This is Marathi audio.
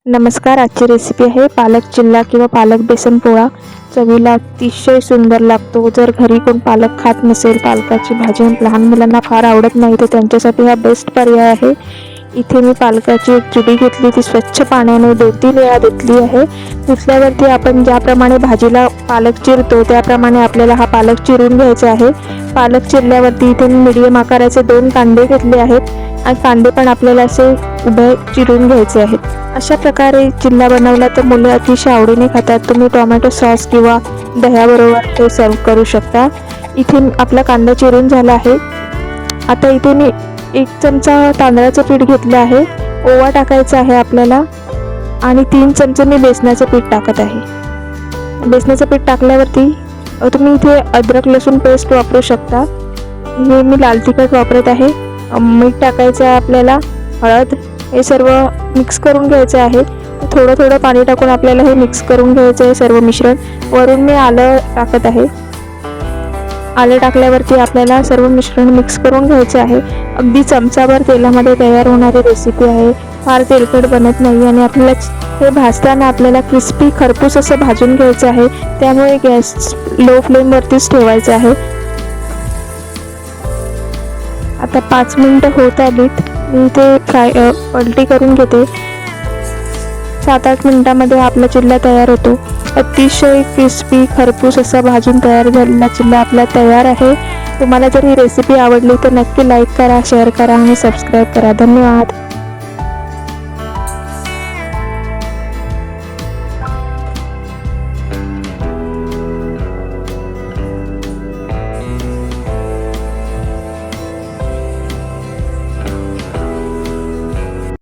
नमस्कार. आजची रेसिपी आहे पालक चिल्ला किंवा पालक बेसन पोळा. चवीला अतिशय सुंदर लागतो. जर घरी कोण पालक खात नसेल, पालकाची भाजी लहान मुलांना फार आवडत नाही, तर त्यांच्यासाठी हा बेस्ट पर्याय आहे. इथे मी पालकाची एक जुडी घेतली, ती स्वच्छ पाण्याने 2-3 वेळा धुतली आहे. धुतल्यावरती आपण ज्याप्रमाणे भाजीला पालक चिरतो त्याप्रमाणे आपल्याला हा पालक चिरून घ्यायचा आहे. पालक चिरल्यावरती इथे मी मीडियम आकाराचे 2 कांदे घेतले आहेत आणि कांदे पण आपल्याला असे उभे चिरून घ्यायचे आहेत. अशा प्रकारे चिल्ला बनवला तर मुलं अतिशय आवडीने खातात. तुम्ही टोमॅटो सॉस किंवा दह्याबरोबर ते सर्व करू शकता. इथे आपला कांदा चिरून झाला आहे. आता इथे मी 1 चमचा तांदळाचं पीठ घेतलं आहे, ओवा टाकायचा आहे आपल्याला आणि 3 चमचे मी बेसनाचं पीठ टाकत आहे. बेसनाचं पीठ टाकल्यावरती तुम्ही इथे अद्रक लसूण पेस्ट वापरू शकता. हे मी लाल तिखट वापरत आहे. मीठ टाकायचं आहे आपल्याला, हळद, हे सर्व मिक्स करून घ्यायचं आहे. थोडं थोडं पाणी टाकून आपल्याला हे मिक्स करून घ्यायचं आहे सर्व मिश्रण. वरून मी आलं टाकत आहे. आलं टाकल्यावरती आपल्याला सर्व मिश्रण मिक्स करून घ्यायचे आहे. अगदी चमचाभर तेलामध्ये तयार होणारी रेसिपी आहे. फार तेलकट बनत नाही आणि आपल्याला हे भाजताना आपल्याला क्रिस्पी खरपूस असं भाजून घ्यायचं आहे. त्यामुळे गॅस लो फ्लेमवरतीच ठेवायचं आहे. आता 5 मिनिटं होत आलीत. मी इथे पलटी करून घेते. 7-8 मिनिटांमध्ये आपला चिल्ला तयार होतो. अतिशय क्रिस्पी खरपूस असा भाजून तयार झालेला चिल्ला आपला तयार आहे. तुम्हाला जर ही रेसिपी आवडली तर नक्की लाईक करा, शेअर करा आणि सबस्क्राईब करा. धन्यवाद.